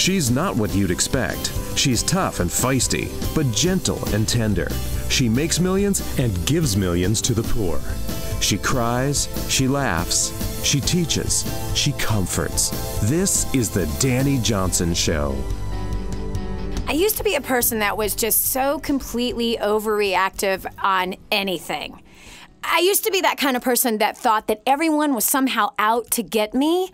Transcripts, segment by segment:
She's not what you'd expect. She's tough and feisty, but gentle and tender. She makes millions and gives millions to the poor. She cries, she laughs, she teaches, she comforts. This is the Dani Johnson Show. I used to be a person that was just so completely overreactive on anything. I used to be that kind of person that thought that everyone was somehow out to get me,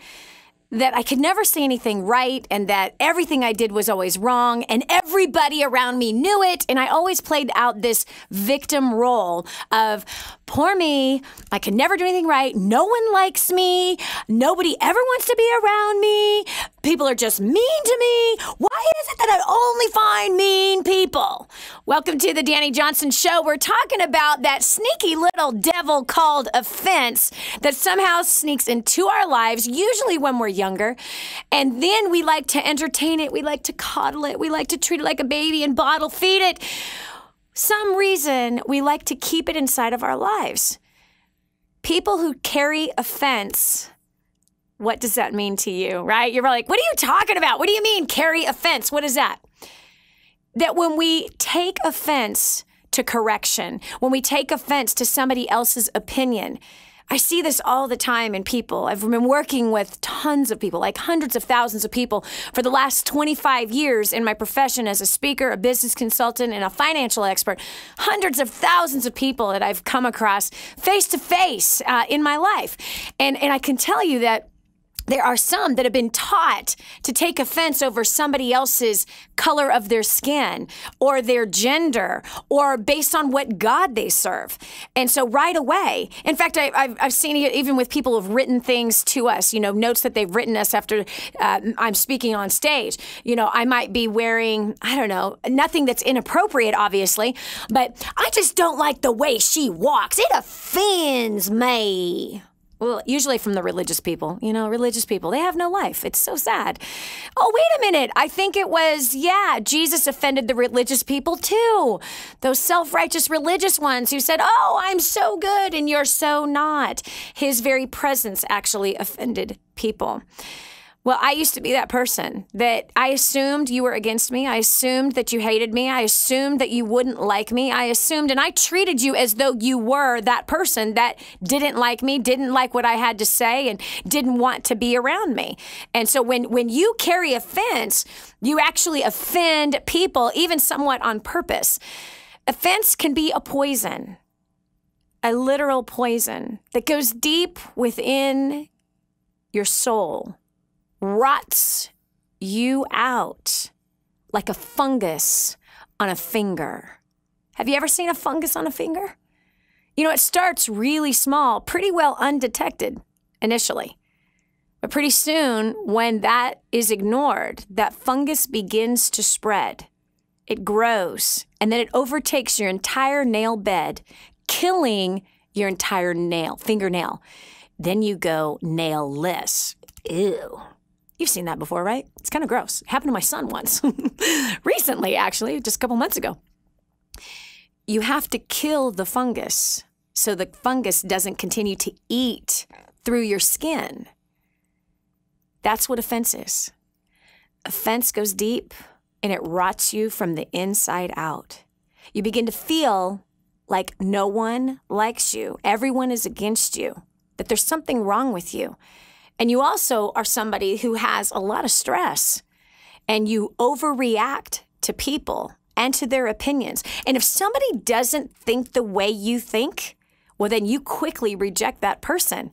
that I could never say anything right, and that everything I did was always wrong, and everybody around me knew it, and I always played out this victim role of, poor me, I can never do anything right, no one likes me, nobody ever wants to be around me, people are just mean to me, why is it that I only find mean people? Welcome to the Dani Johnson Show. We're talking about that sneaky little devil called offense that somehow sneaks into our lives, usually when we're younger, and then we like to entertain it, we like to coddle it, we like to treat it like a baby and bottle feed it. Some reason we like to keep it inside of our lives. People who carry offense, what does that mean to you, right? You're like, what are you talking about? What do you mean carry offense? What is that? That when we take offense to correction, when we take offense to somebody else's opinion, I see this all the time in people. I've been working with tons of people, like hundreds of thousands of people for the last 25 years in my profession as a speaker, a business consultant, and a financial expert. Hundreds of thousands of people that I've come across face to face in my life. And I can tell you that there are some that have been taught to take offense over somebody else's color of their skin or their gender or based on what God they serve. And so right away, in fact, I've seen it even with people who've written things to us, notes that they've written us after I'm speaking on stage. I might be wearing, I don't know, nothing that's inappropriate, obviously, but I just don't like the way she walks. It offends me. Well, usually from the religious people, religious people, they have no life. It's so sad. Oh, wait a minute. I think it was, Jesus offended the religious people too. Those self-righteous religious ones who said, oh, I'm so good and you're so not. His very presence actually offended people. Well, I used to be that person that I assumed you were against me. I assumed that you hated me. I assumed that you wouldn't like me. I assumed, and I treated you as though you were that person that didn't like me, didn't like what I had to say, and didn't want to be around me. And so when you carry offense, you actually offend people, even somewhat on purpose. Offense can be a poison, a literal poison that goes deep within your soul, rots you out like a fungus on a finger. Have you ever seen a fungus on a finger? It starts really small, pretty well undetected initially. But pretty soon, when that is ignored, that fungus begins to spread. It grows, and then it overtakes your entire nail bed, killing your entire fingernail. Then you go nailless. Ew. You've seen that before, right? It's kind of gross. It happened to my son once. Recently, actually, just a couple months ago. You have to kill the fungus so the fungus doesn't continue to eat through your skin. That's what offense is. Offense goes deep and it rots you from the inside out. You begin to feel like no one likes you. Everyone is against you, that there's something wrong with you. And you also are somebody who has a lot of stress and you overreact to people and to their opinions. And if somebody doesn't think the way you think, well, then you quickly reject that person.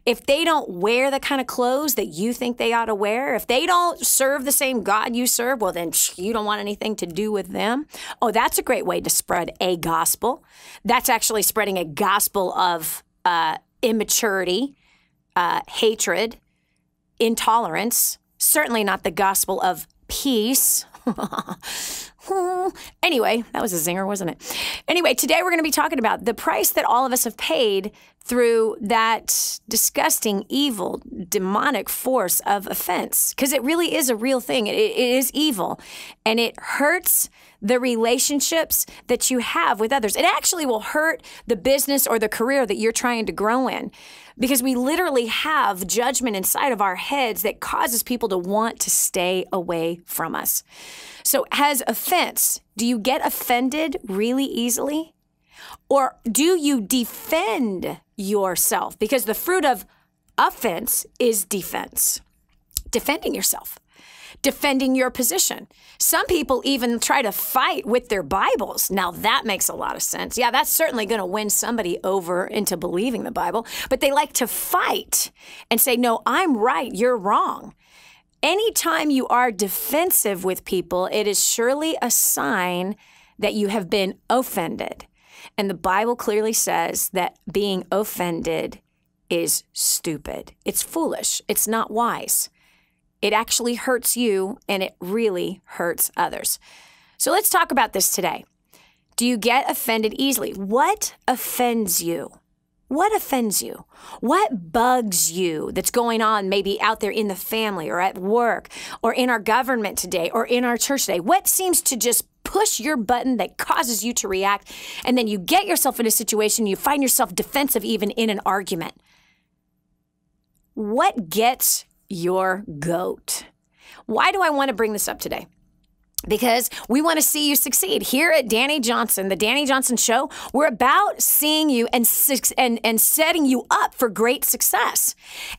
If they don't wear the kind of clothes that you think they ought to wear, if they don't serve the same God you serve, well, then you don't want anything to do with them. Oh, that's a great way to spread a gospel. That's actually spreading a gospel of immaturity, hatred, intolerance, certainly not the gospel of peace. Anyway, that was a zinger, wasn't it? Anyway, today we're going to be talking about the price that all of us have paid through that disgusting, evil, demonic force of offense. Because it really is a real thing. It is evil. And it hurts the relationships that you have with others. It actually will hurt the business or the career that you're trying to grow in. Because we literally have judgment inside of our heads that causes people to want to stay away from us. So as offense, do you get offended really easily? Or do you defend yourself? Because the fruit of offense is defense. Defending yourself. Defending your position. Some people even try to fight with their Bibles. Now that makes a lot of sense. Yeah, that's certainly going to win somebody over into believing the Bible. But they like to fight and say, no, I'm right, you're wrong. Anytime you are defensive with people, it is surely a sign that you have been offended. And the Bible clearly says that being offended is stupid. It's foolish. It's not wise. It actually hurts you, and it really hurts others. So let's talk about this today. Do you get offended easily? What offends you? What offends you? What bugs you that's going on maybe out there in the family or at work or in our government today or in our church today? What seems to just push your button that causes you to react, and then you get yourself in a situation, you find yourself defensive even in an argument? What gets your goat? Why do I want to bring this up today? Because we want to see you succeed. Here at Dani Johnson, the Dani Johnson Show, we're about seeing you and setting you up for great success.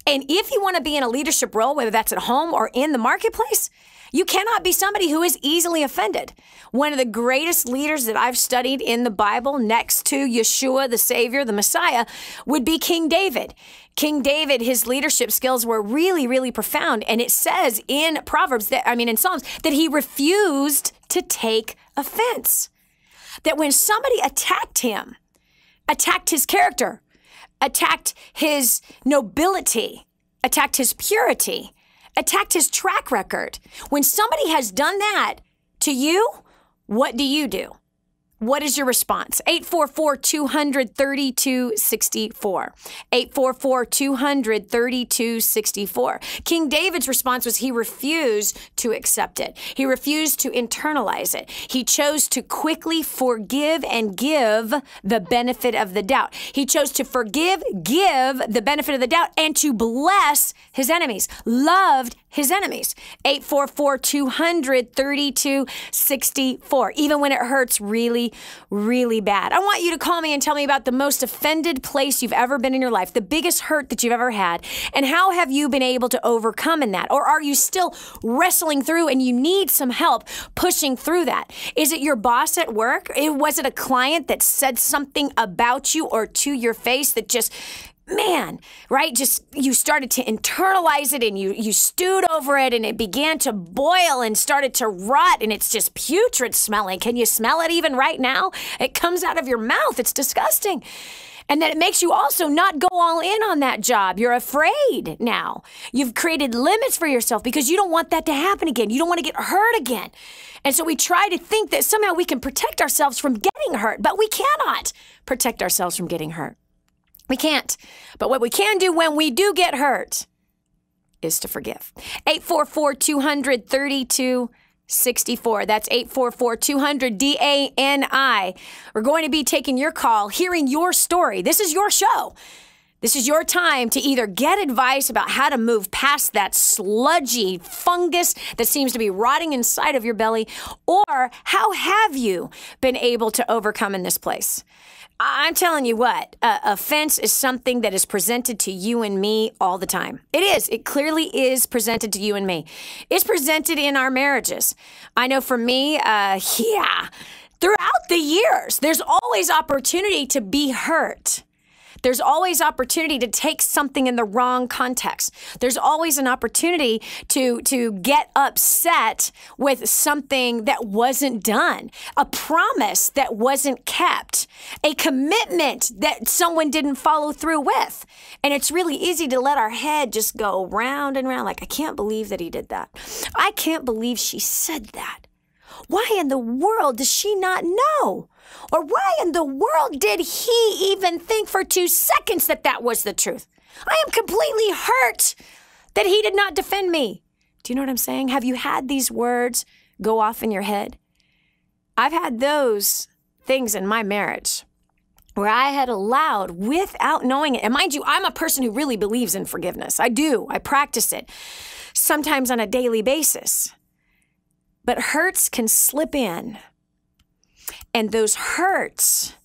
And if you want to be in a leadership role, whether that's at home or in the marketplace, you cannot be somebody who is easily offended. One of the greatest leaders that I've studied in the Bible, next to Yeshua, the Savior, the Messiah, would be King David. King David, his leadership skills were really, really profound. And it says in in Psalms, that he refused to take offense. That when somebody attacked him, attacked his character, attacked his nobility, attacked his purity, attacked his track record. When somebody has done that to you, what do you do? What is your response? 844-200-3264. 844-200-3264. King David's response was he refused to accept it. He refused to internalize it. He chose to quickly forgive and give the benefit of the doubt. He chose to forgive, give the benefit of the doubt, and to bless his enemies. Loved his enemies. 844-200-3264. Even when it hurts really, really bad. I want you to call me and tell me about the most offended place you've ever been in your life, the biggest hurt that you've ever had, and how have you been able to overcome in that? Or are you still wrestling through and you need some help pushing through that? Is it your boss at work? Was it a client that said something about you or to your face that just, man, right? Just you started to internalize it and you stewed over it and it began to boil and started to rot and it's just putrid smelling. Can you smell it even right now? It comes out of your mouth. It's disgusting. And then it makes you also not go all in on that job. You're afraid now. You've created limits for yourself because you don't want that to happen again. You don't want to get hurt again. And so we try to think that somehow we can protect ourselves from getting hurt, but we cannot protect ourselves from getting hurt. We can't. But what we can do when we do get hurt is to forgive. 844-200-3264. That's 844-200-DANI. We're going to be taking your call, hearing your story. This is your show. This is your time to either get advice about how to move past that sludgy fungus that seems to be rotting inside of your belly, or how have you been able to overcome in this place? I'm telling you what, offense is something that is presented to you and me all the time. It is. It clearly is presented to you and me. It's presented in our marriages. I know for me, throughout the years, there's always opportunity to be hurt. There's always opportunity to take something in the wrong context. There's always an opportunity to get upset with something that wasn't done, a promise that wasn't kept, a commitment that someone didn't follow through with. And it's really easy to let our head just go round and round like, I can't believe that he did that. I can't believe she said that. Why in the world does she not know? Or why in the world did he even think for 2 seconds that that was the truth? I am completely hurt that he did not defend me. Do you know what I'm saying? Have you had these words go off in your head? I've had those things in my marriage where I had allowed without knowing it. And mind you, I'm a person who really believes in forgiveness. I do. I practice it sometimes on a daily basis. But hurts can slip in. And those hurts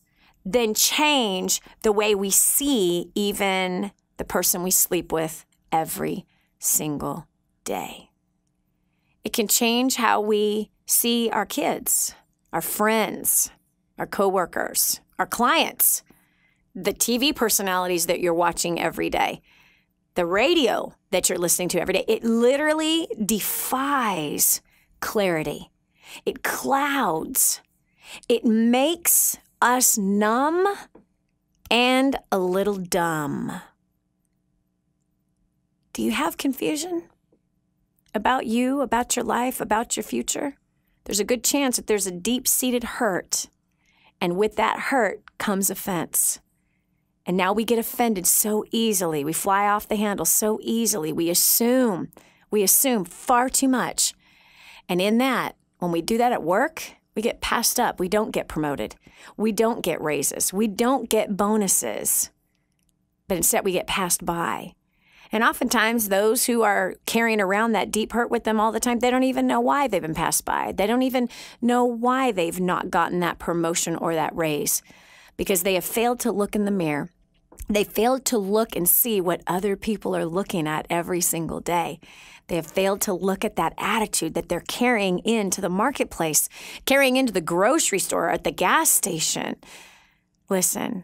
then change the way we see even the person we sleep with every single day. It can change how we see our kids, our friends, our coworkers, our clients, the TV personalities that you're watching every day, the radio that you're listening to every day. It literally defies clarity. It clouds. It makes us numb and a little dumb. Do you have confusion about you, about your life, about your future? There's a good chance that there's a deep-seated hurt. And with that hurt comes offense. And now we get offended so easily. We fly off the handle so easily. We assume far too much. And in that, when we do that at work, we get passed up. We don't get promoted. We don't get raises. We don't get bonuses. But instead, we get passed by. And oftentimes, those who are carrying around that deep hurt with them all the time, they don't even know why they've been passed by. They don't even know why they've not gotten that promotion or that raise, because they have failed to look in the mirror. They failed to look and see what other people are looking at every single day. They have failed to look at that attitude that they're carrying into the marketplace, carrying into the grocery store, or at the gas station. Listen.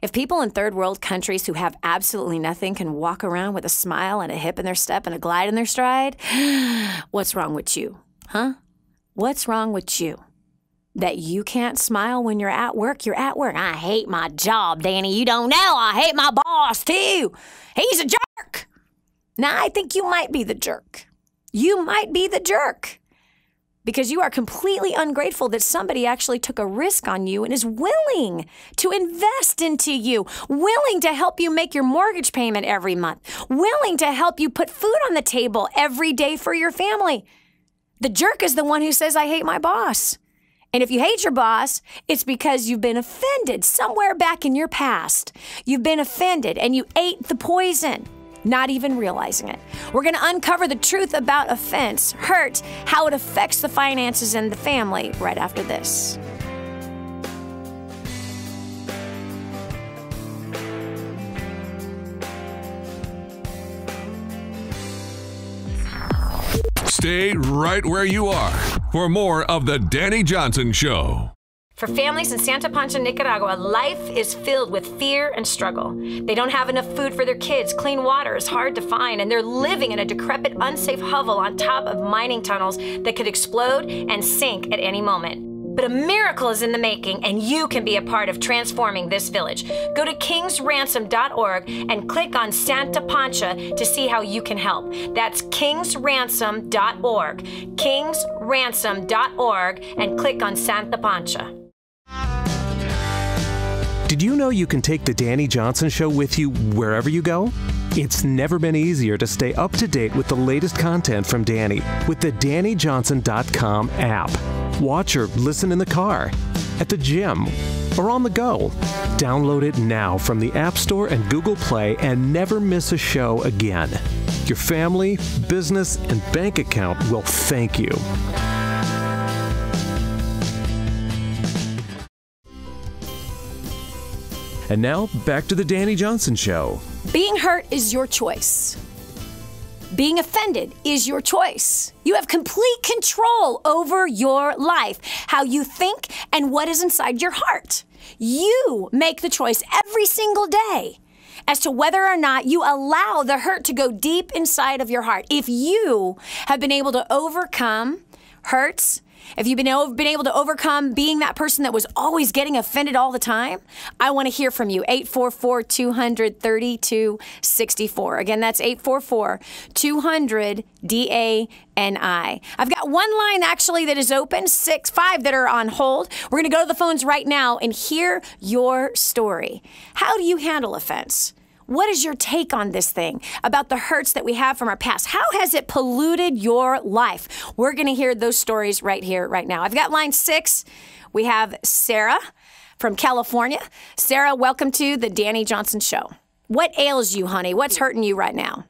If people in third world countries who have absolutely nothing can walk around with a smile and a hip in their step and a glide in their stride, what's wrong with you? Huh? What's wrong with you? That you can't smile when you're at work? You're at work. I hate my job, Dani. You don't know. I hate my boss, too. He's a jerk. Now, I think you might be the jerk. You might be the jerk. Because you are completely ungrateful that somebody actually took a risk on you and is willing to invest into you, willing to help you make your mortgage payment every month, willing to help you put food on the table every day for your family. The jerk is the one who says, I hate my boss. And if you hate your boss, it's because you've been offended somewhere back in your past. You've been offended and you ate the poison, not even realizing it. We're going to uncover the truth about offense, hurt, how it affects the finances and the family right after this. Stay right where you are for more of the Dani Johnson Show. For families in Santa Pancha, Nicaragua, life is filled with fear and struggle. They don't have enough food for their kids, clean water is hard to find, and they're living in a decrepit, unsafe hovel on top of mining tunnels that could explode and sink at any moment. But a miracle is in the making, and you can be a part of transforming this village. Go to kingsransom.org and click on Santa Pancha to see how you can help. That's kingsransom.org, kingsransom.org, and click on Santa Pancha. Did you know you can take the Dani Johnson Show with you wherever you go? It's never been easier to stay up to date with the latest content from Dani with the DaniJohnson.com app. Watch or listen in the car, at the gym, or on the go. Download it now from the App Store and Google Play and never miss a show again. Your family, business, and bank account will thank you. And now, back to the Dani Johnson Show. Being hurt is your choice. Being offended is your choice. You have complete control over your life, how you think and what is inside your heart. You make the choice every single day as to whether or not you allow the hurt to go deep inside of your heart. If you have been able to overcome hurts If you've been able to overcome being that person that was always getting offended all the time, I want to hear from you. 844-200-3264. Again, that's 844-200-DANI. I've got one line actually that is open, 5 that are on hold. We're going to go to the phones right now and hear your story. How do you handle offense? What is your take on this thing about the hurts that we have from our past? How has it polluted your life? We're going to hear those stories right here, right now. I've got line 6. We have Sarah from California. Sarah, welcome to the Dani Johnson Show. What ails you, honey? What's hurting you right now?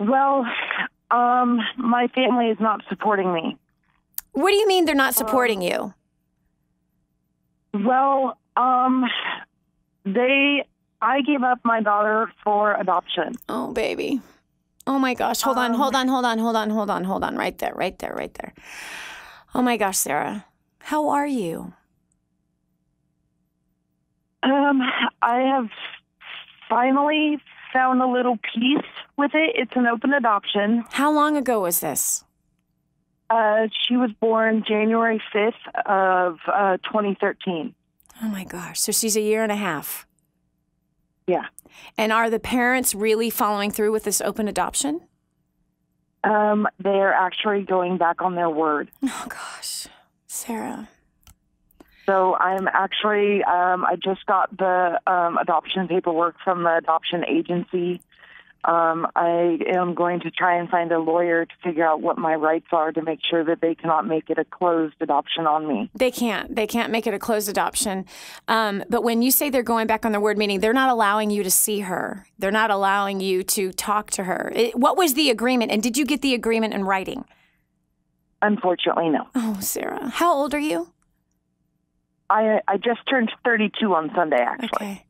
Well, my family is not supporting me. What do you mean they're not supporting you? Well, I gave up my daughter for adoption. Oh, baby. Oh, my gosh. Hold on. Right there. Oh, my gosh, Sarah. How are you? I have finally found a little peace with it. It's an open adoption. How long ago was this? She was born January 5th of 2013. Oh, my gosh. So she's a year and a half. Yeah. And are the parents really following through with this open adoption? They're actually going back on their word. Oh, gosh. Sarah. So I'm actually, I just got the adoption paperwork from the adoption agency. I am going to try and find a lawyer to figure out what my rights are to make sure that they cannot make it a closed adoption on me. They can't. They can't make it a closed adoption. But when you say they're going back on their word, meaning they're not allowing you to see her. They're not allowing you to talk to her. What was the agreement? And did you get the agreement in writing? Unfortunately, no. Oh, Sarah. How old are you? I just turned 32 on Sunday, actually. Okay.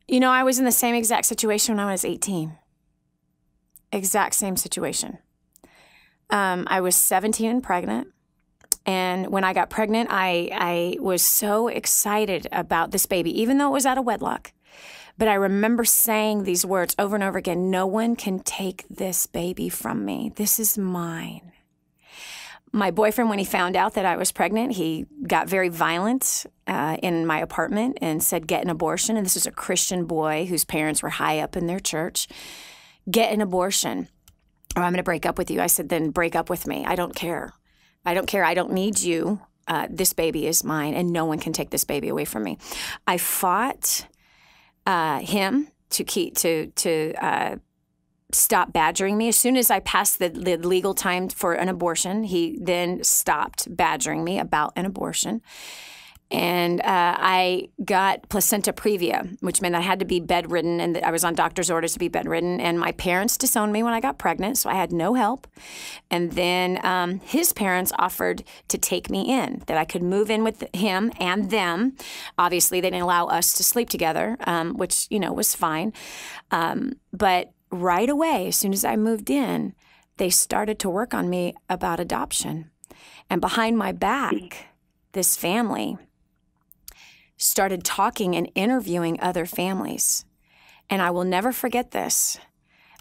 You know, I was in the same exact situation when I was 18. Exact same situation. I was 17 and pregnant. And when I got pregnant, I was so excited about this baby, even though it was out of wedlock. But I remember saying these words over and over again, no one can take this baby from me. This is mine. My boyfriend, when he found out that I was pregnant, he got very violent in my apartment and said, get an abortion. And this is a Christian boy whose parents were high up in their church. Get an abortion, or I'm going to break up with you. I said, then break up with me. I don't care. I don't care. I don't need you. This baby is mine, and no one can take this baby away from me. I fought him to stop badgering me. As soon as I passed the legal time for an abortion, he then stopped badgering me about an abortion. And I got placenta previa, which meant I had to be bedridden, and I was on doctor's orders to be bedridden. And my parents disowned me when I got pregnant, so I had no help. And then his parents offered to take me in, that I could move in with him and them. Obviously, they didn't allow us to sleep together, which, was fine. But right away, as soon as I moved in, they started to work on me about adoption. And behind my back, this family started talking and interviewing other families. And I will never forget this.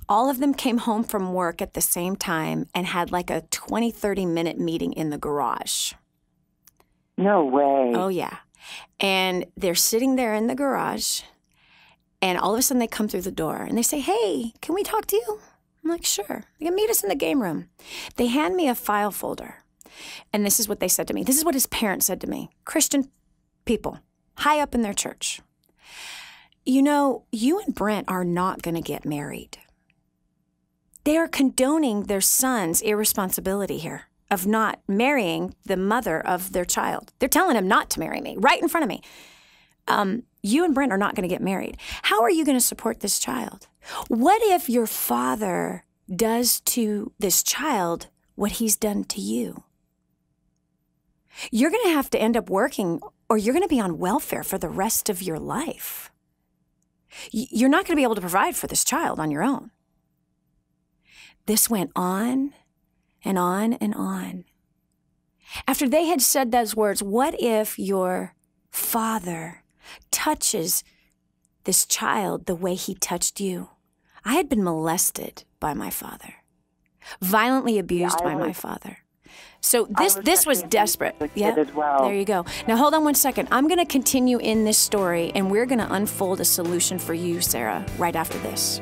All of them came home from work at the same time and had like a 20, 30-minute meeting in the garage. No way. Oh, yeah. And they're sitting there in the garage, and all of a sudden they come through the door, and they say, hey, can we talk to you? I'm like, sure. They can meet us in the game room. They hand me a file folder, and this is what they said to me. This is what his parents said to me. Christian people, high up in their church. You and Brent are not going to get married. They are condoning their son's irresponsibility here of not marrying the mother of their child. They're telling him not to marry me right in front of me. You and Brent are not going to get married. How are you going to support this child? What if your father does to this child what he's done to you? You're going to have to end up working, or you're going to be on welfare for the rest of your life. You're not going to be able to provide for this child on your own. This went on and on and on. After they had said those words, what if your father touches this child the way he touched you? I had been molested by my father, violently abused by my father. So this was desperate. Yeah, as well. There you go. Now hold on one second. I'm going to continue in this story, and we're going to unfold a solution for you, Sarah, right after this.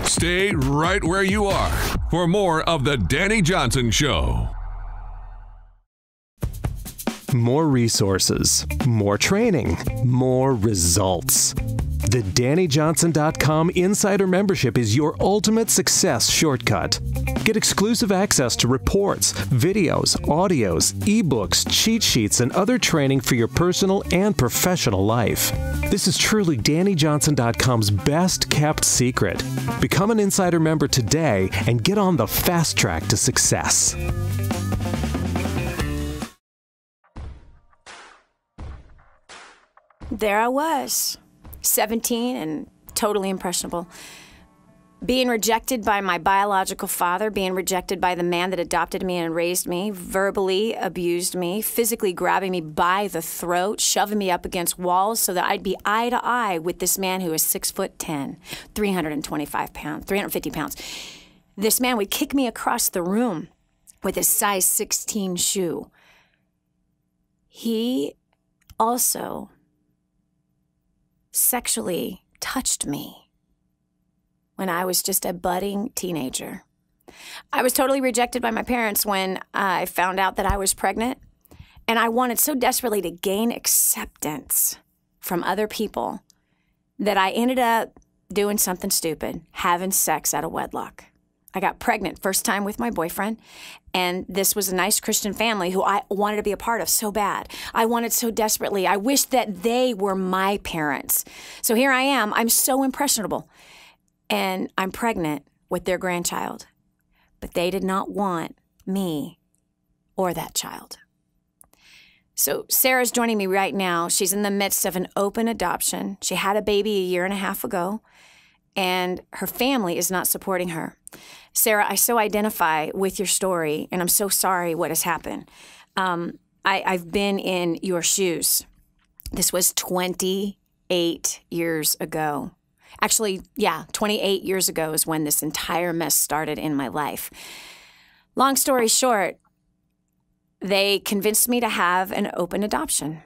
Stay right where you are for more of the Dani Johnson Show. More resources, more training, more results. The DaniJohnson.com Insider Membership is your ultimate success shortcut. Get exclusive access to reports, videos, audios, ebooks, cheat sheets, and other training for your personal and professional life. This is truly DaniJohnson.com's best kept secret. Become an Insider member today and get on the fast track to success. There I was, 17 and totally impressionable. Being rejected by my biological father, being rejected by the man that adopted me and raised me, verbally abused me, physically grabbing me by the throat, shoving me up against walls so that I'd be eye to eye with this man who is 6'10", 350 pounds. This man would kick me across the room with his size 16 shoe. He also sexually touched me when I was just a budding teenager. I was totally rejected by my parents when I found out that I was pregnant, and I wanted so desperately to gain acceptance from other people that I ended up doing something stupid, having sex out of wedlock. I got pregnant first time with my boyfriend, and this was a nice Christian family who I wanted to be a part of so bad. I wanted so desperately. I wished that they were my parents. So here I am. I'm so impressionable, and I'm pregnant with their grandchild. But they did not want me or that child. So Sarah's joining me right now. She's in the midst of an open adoption. She had a baby 1.5 years ago, and her family is not supporting her. Sarah, I so identify with your story, and I'm so sorry what has happened. I've been in your shoes. This was 28 years ago. Actually, 28 years ago is when this entire mess started in my life. Long story short, they convinced me to have an open adoption.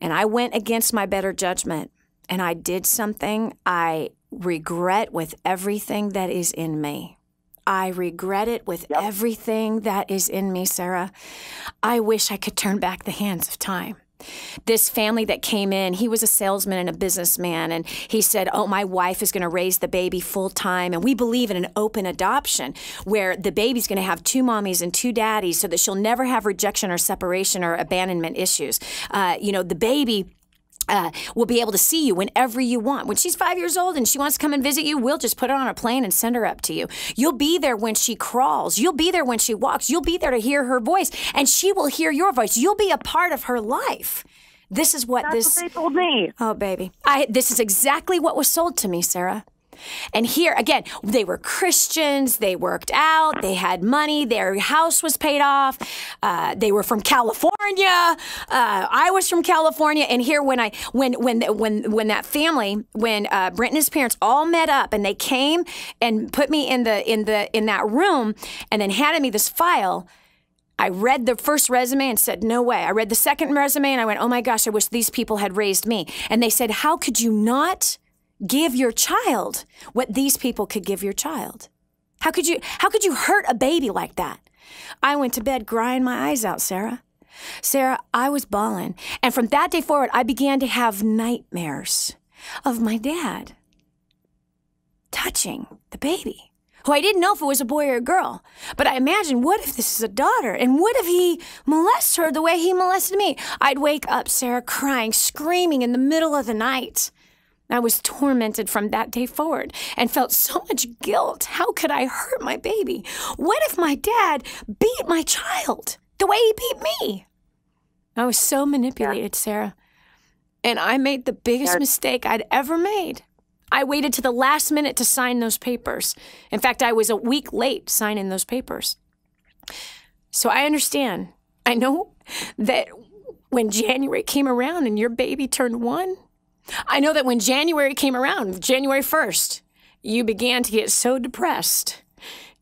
And I went against my better judgment, and I did something I regret with everything that is in me. I regret it with everything that is in me, Sarah. I wish I could turn back the hands of time. This family that came in, he was a salesman and a businessman, and he said, oh, my wife is going to raise the baby full time, and we believe in an open adoption where the baby's going to have 2 mommies and 2 daddies so that she'll never have rejection or separation or abandonment issues. The baby will be able to see you whenever you want. When she's 5 years old and she wants to come and visit you, we'll just put her on a plane and send her up to you. You'll be there when she crawls. You'll be there when she walks. You'll be there to hear her voice, and she will hear your voice. You'll be a part of her life. This is what That's what they told me. Oh, baby. This is exactly what was sold to me, Sarah. And here, again, they were Christians, they worked out, they had money, their house was paid off, they were from California, I was from California, and here when that family, when Brent and his parents all met up and they came and put me in that room and then handed me this file, I read the first resume and said, no way. I read the second resume and I went, oh my gosh, I wish these people had raised me. And they said, how could you not give your child what these people could give your child? How could you hurt a baby like that? I went to bed crying my eyes out, Sarah. Sarah, I was bawling. And from that day forward, I began to have nightmares of my dad touching the baby, who I didn't know if it was a boy or a girl. But I imagined, what if this is a daughter? And what if he molests her the way he molested me? I'd wake up, Sarah, crying, screaming in the middle of the night. I was tormented from that day forward and felt so much guilt. How could I hurt my baby? What if my dad beat my child the way he beat me? I was so manipulated, Sarah. And I made the biggest mistake I'd ever made. I waited to the last minute to sign those papers. In fact, I was a week late signing those papers. So I understand. I know that when January came around and your baby turned 1, I know that when January came around, January 1st, you began to get so depressed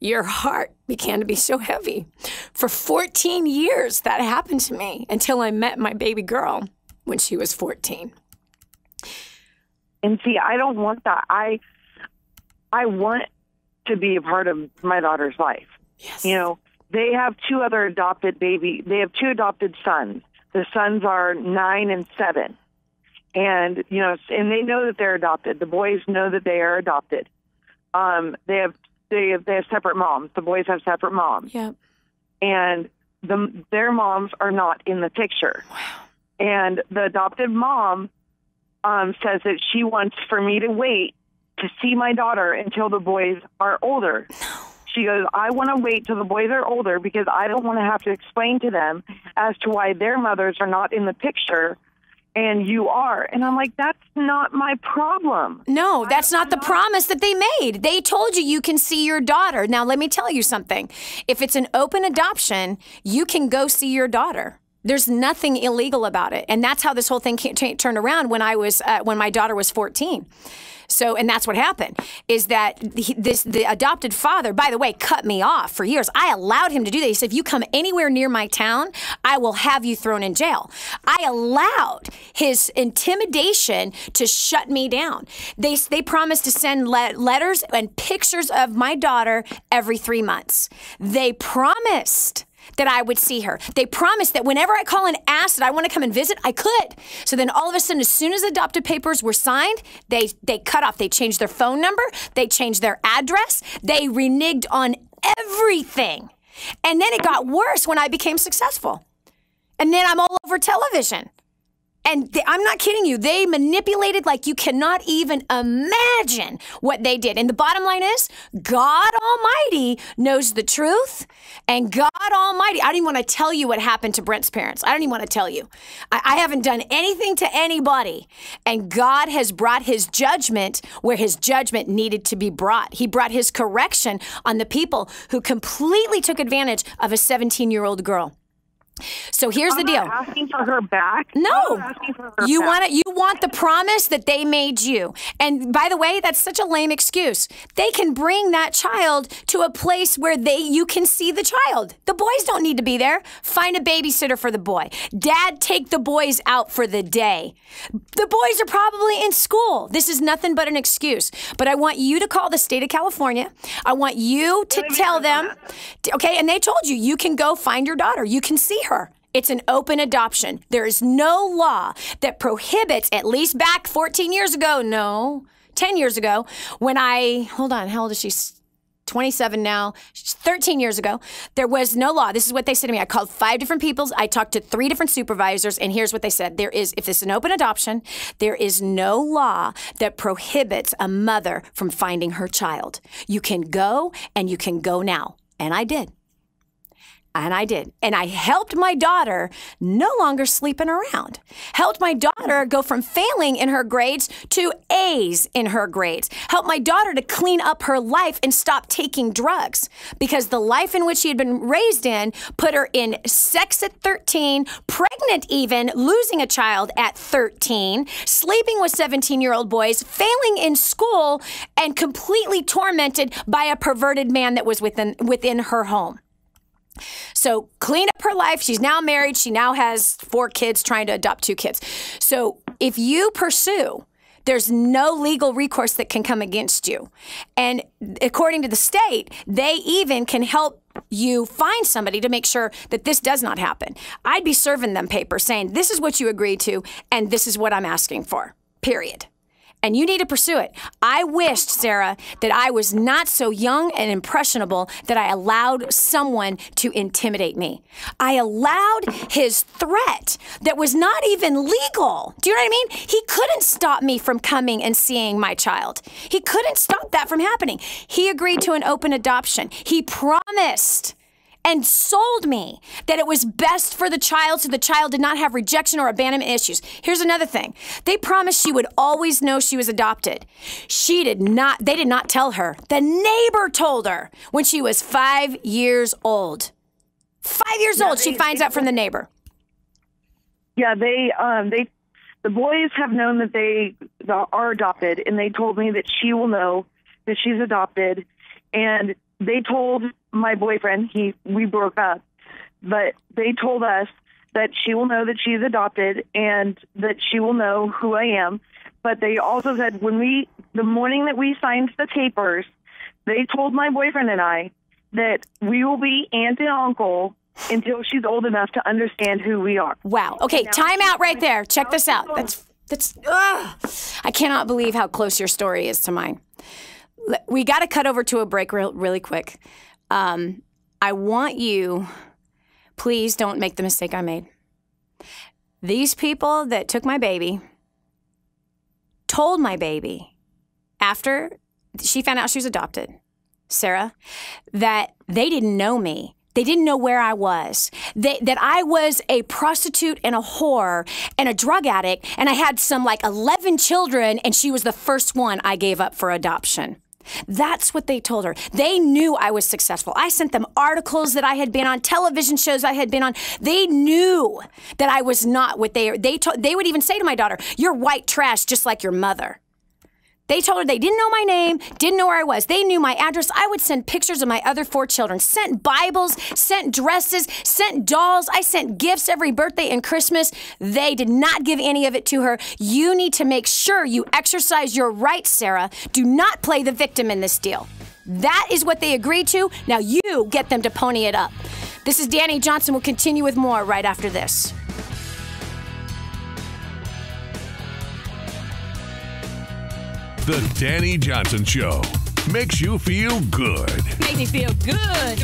your heart began to be so heavy. For 14 years, that happened to me until I met my baby girl when she was 14. And see, I don't want that. I want to be a part of my daughter's life. Yes. You know, they have two adopted sons. The sons are 9 and 7. And, you know, and they know that they're adopted. The boys know that they are adopted. They have separate moms. The boys have separate moms. Yep. And their moms are not in the picture. Wow. And the adopted mom says that she wants for me to wait to see my daughter until the boys are older. No. She goes, I want to wait till the boys are older because I don't want to have to explain to them as to why their mothers are not in the picture and you are. And I'm like, that's not my problem. No, that's not the promise that they made. They told you can see your daughter. Now, let me tell you something. If it's an open adoption, you can go see your daughter. There's nothing illegal about it. And that's how this whole thing turned around when my daughter was 14. So, and that's what happened, is that the adopted father, by the way, cut me off for years. I allowed him to do that. He said, if you come anywhere near my town, I will have you thrown in jail. I allowed his intimidation to shut me down. They promised to send letters and pictures of my daughter every 3 months. They promised that I would see her. They promised that whenever I call and ask that I want to come and visit, I could. So then all of a sudden, as soon as the adopted papers were signed, they cut off. They changed their phone number. They changed their address. They reneged on everything. And then it got worse when I became successful. And then I'm all over television. And I'm not kidding you. They manipulated like you cannot even imagine what they did. And the bottom line is, God Almighty knows the truth. And God Almighty, I don't even want to tell you what happened to Brent's parents. I don't even want to tell you. I haven't done anything to anybody. And God has brought his judgment where his judgment needed to be brought. He brought his correction on the people who completely took advantage of a 17-year-old girl. So here's the deal. I'm not asking for her back. No, you want the promise that they made you. And by the way, that's such a lame excuse. They can bring that child to a place where you can see the child. The boys don't need to be there. Find a babysitter for the boy. Dad, take the boys out for the day. The boys are probably in school. This is nothing but an excuse. But I want you to call the state of California. I want you to tell them, okay, and they told you can go find your daughter. You can see her. It's an open adoption. There is no law that prohibits, at least back 14 years ago, 10 years ago, when hold on, how old is she? 27 now. 13 years ago, there was no law. This is what they said to me. I called 5 different people. I talked to 3 different supervisors, and here's what they said. If it's an open adoption, there is no law that prohibits a mother from finding her child. You can go, and you can go now. And I did. And I did. And I helped my daughter no longer sleeping around. Helped my daughter go from failing in her grades to A's in her grades. Helped my daughter to clean up her life and stop taking drugs. Because the life in which she had been raised in put her in sex at 13, pregnant even, losing a child at 13, sleeping with 17-year-old boys, failing in school, and completely tormented by a perverted man that was within her home. So clean up her life. She's now married. She now has 4 kids, trying to adopt 2 kids. So if you pursue, there's no legal recourse that can come against you. And according to the state, they even can help you find somebody to make sure that this does not happen. I'd be serving them papers saying, this is what you agreed to, and this is what I'm asking for, period. And you need to pursue it. I wished, Sarah, that I was not so young and impressionable that I allowed someone to intimidate me. I allowed his threat that was not even legal. Do you know what I mean? He couldn't stop me from coming and seeing my child. He couldn't stop that from happening. He agreed to an open adoption. He promised and sold me that it was best for the child so the child did not have rejection or abandonment issues. Here's another thing. They promised she would always know she was adopted. They did not tell her. The neighbor told her when she was 5 years old. 5 years old, she finds out from the neighbor. Yeah, the boys have known that they are adopted, and they told me that she will know that she's adopted. And they told my boyfriend, we broke up, but they told us that she will know that she's adopted and that she will know who I am. But they also said the morning that we signed the papers, they told my boyfriend and I that we will be aunt and uncle until she's old enough to understand who we are. Wow. Okay, time out right there. Check this out. I cannot believe how close your story is to mine. We got to cut over to a break really quick. I want you, please don't make the mistake I made. These people that took my baby told my baby after she found out she was adopted, Sarah, that they didn't know me. They didn't know where I was, that I was a prostitute and a whore and a drug addict, and I had some 11 children, and she was the first one I gave up for adoption. That's what they told her. They knew I was successful. I sent them articles that I had been on, television shows I had been on. They knew that I was not what they would even say to my daughter, "You're white trash just like your mother." They told her they didn't know my name, didn't know where I was. They knew my address. I would send pictures of my other 4 children, sent Bibles, sent dresses, sent dolls. I sent gifts every birthday and Christmas. They did not give any of it to her. You need to make sure you exercise your rights, Sarah. Do not play the victim in this deal. That is what they agreed to. Now you get them to pony it up. This is Dani Johnson. We'll continue with more right after this. The Dani Johnson Show makes you feel good. Make me feel good.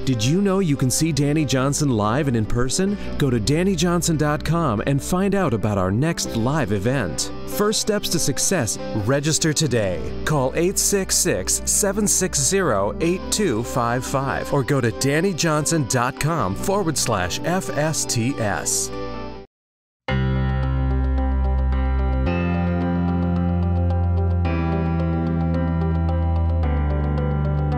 Did you know you can see Dani Johnson live and in person? Go to DaniJohnson.com and find out about our next live event. First Steps to Success. Register today. Call 866-760-8255 or go to DaniJohnson.com/FSTS.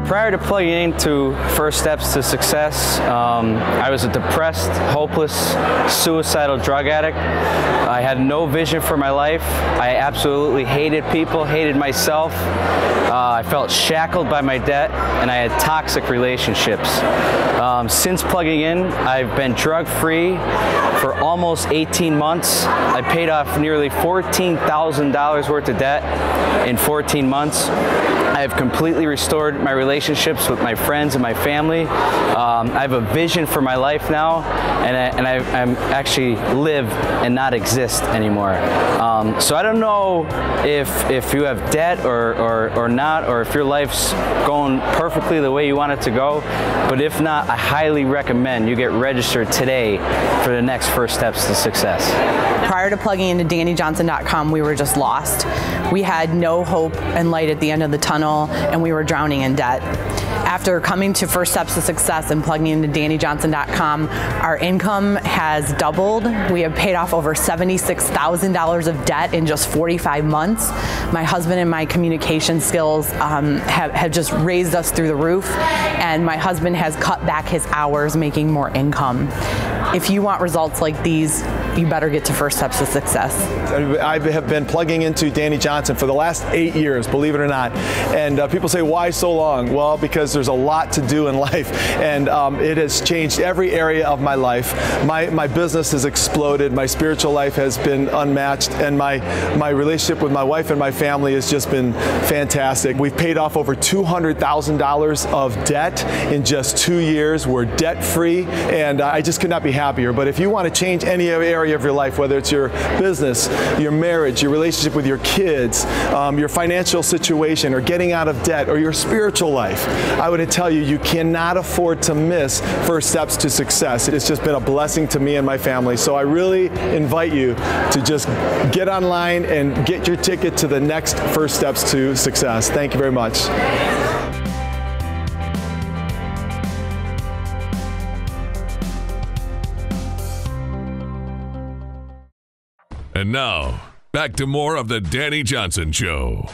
Prior to plugging into First Steps to Success, I was a depressed, hopeless, suicidal drug addict. I had no vision for my life. I absolutely hated people, hated myself. I felt shackled by my debt, and I had toxic relationships. Since plugging in, I've been drug-free for almost 18 months. I paid off nearly $14,000 worth of debt in 14 months. I have completely restored my relationships with my friends and my family. I have a vision for my life now, and I'm actually live and not exist anymore. So I don't know if you have debt or not, or if your life's going perfectly the way you want it to go. But if not, I highly recommend you get registered today for the next First Steps to Success. Prior to plugging into DaniJohnson.com, we were just lost. We had no hope and light at the end of the tunnel, and we were drowning in debt. After coming to First Steps to Success and plugging into DaniJohnson.com, our income has doubled. We have paid off over $76,000 of debt in just 45 months. My husband and my communication skills have just raised us through the roof, and my husband has cut back his hours, making more income. If you want results like these, you better get to First Steps to Success. I have been plugging into Dani Johnson for the last 8 years, believe it or not. And people say, why so long? Well, because there's a lot to do in life, and it has changed every area of my life. My business has exploded. My spiritual life has been unmatched, and my relationship with my wife and my family has just been fantastic. We've paid off over $200,000 of debt in just 2 years. We're debt-free, and I just could not be happier. But if you want to change any area of your life, whether it's your business, your marriage, your relationship with your kids, your financial situation, or getting out of debt, or your spiritual life, I would tell you, you cannot afford to miss First Steps to Success. It has just been a blessing to me and my family. So I really invite you to just get online and get your ticket to the next First Steps to Success. Thank you very much. And now, back to more of the Dani Johnson Show.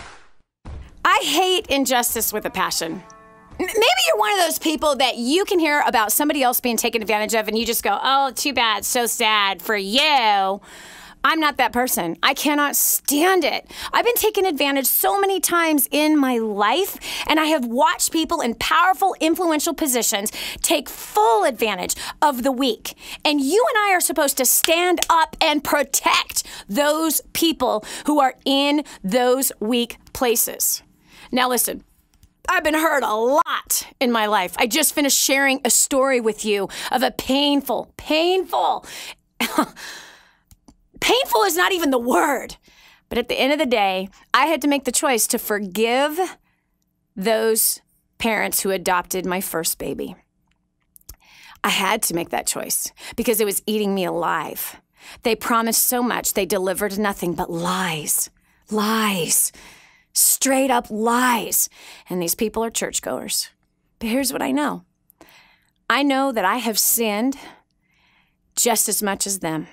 I hate injustice with a passion. Maybe you're one of those people that you can hear about somebody else being taken advantage of and you just go, oh, too bad, so sad for you. I'm not that person. I cannot stand it. I've been taken advantage so many times in my life, and I have watched people in powerful, influential positions take full advantage of the weak. And you and I are supposed to stand up and protect those people who are in those weak places. Now listen, I've been hurt a lot in my life. I just finished sharing a story with you of a painful is not even the word. But at the end of the day, I had to make the choice to forgive those parents who adopted my first baby. I had to make that choice because it was eating me alive. They promised so much, they delivered nothing but lies. Straight up lies. And these people are churchgoers. But here's what I know. I know that I have sinned just as much as them.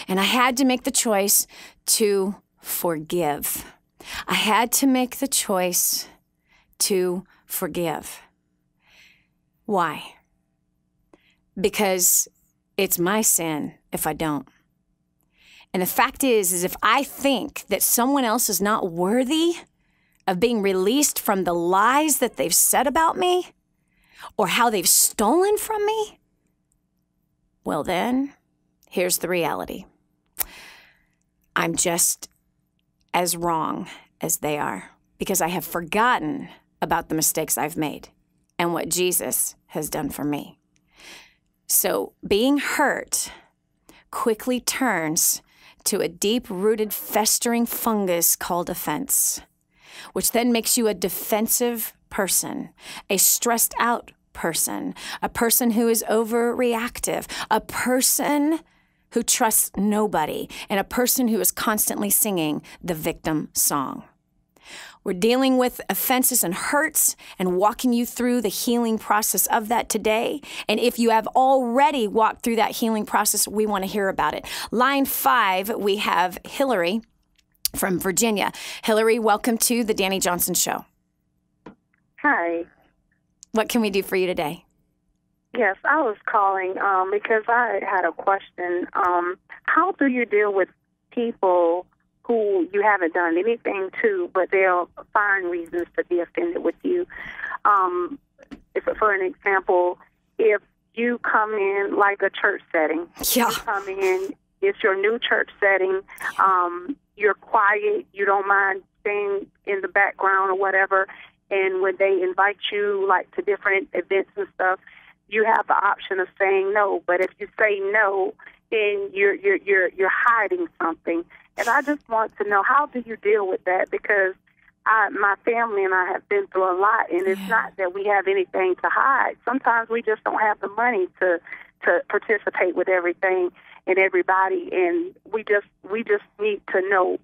And I had to make the choice to forgive. I had to make the choice to forgive. Why? Because it's my sin if I don't. And the fact is if I think that someone else is not worthy of being released from the lies that they've said about me or how they've stolen from me, well then, here's the reality. I'm just as wrong as they are because I have forgotten about the mistakes I've made and what Jesus has done for me. So being hurt quickly turns to a deep-rooted, festering fungus called offense, which then makes you a defensive person, a stressed-out person, a person who is overreactive, a person who trusts nobody, and a person who is constantly singing the victim song. We're dealing with offenses and hurts and walking you through the healing process of that today. And if you have already walked through that healing process, we want to hear about it. Line 5, we have Hillary from Virginia. Hillary, welcome to the Dani Johnson Show. Hi. What can we do for you today? Yes, I was calling because I had a question. How do you deal with people who you haven't done anything to, but they'll find reasons to be offended with you? For an example, if you come in like a church setting, you come in, it's your new church setting, you're quiet, you don't mind staying in the background or whatever, and when they invite you like to different events and stuff, you have the option of saying no. But if you say no, then you're hiding something. And I just want to know, how do you deal with that? Because my family and I have been through a lot, and it's not that we have anything to hide. Sometimes we just don't have the money to participate with everything and everybody, and we just need to know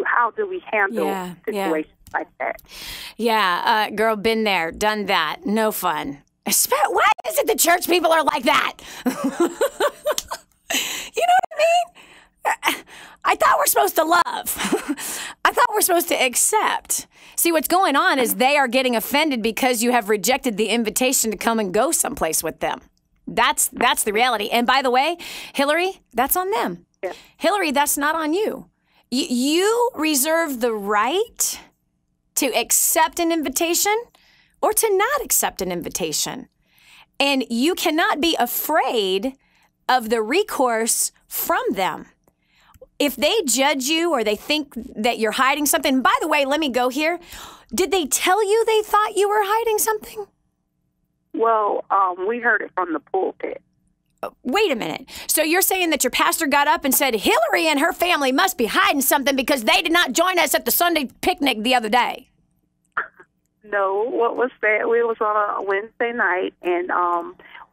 how do we handle situations like that. Yeah, girl, been there, done that. No fun. Why is it the church people are like that? You know what I mean? I thought we're supposed to love. I thought we're supposed to accept. See, what's going on is they are getting offended because you have rejected the invitation to come and go someplace with them. That's the reality. And by the way, Hillary, that's on them. Yeah. Hillary, that's not on you. You reserve the right to accept an invitation or to not accept an invitation. And you cannot be afraid of the recourse from them. If they judge you or they think that you're hiding something, by the way, let me go here. Did they tell you they thought you were hiding something? Well, we heard it from the pulpit. Wait a minute. So you're saying that your pastor got up and said, Hillary and her family must be hiding something because they did not join us at the Sunday picnic the other day? No, what was that? We was on a Wednesday night, and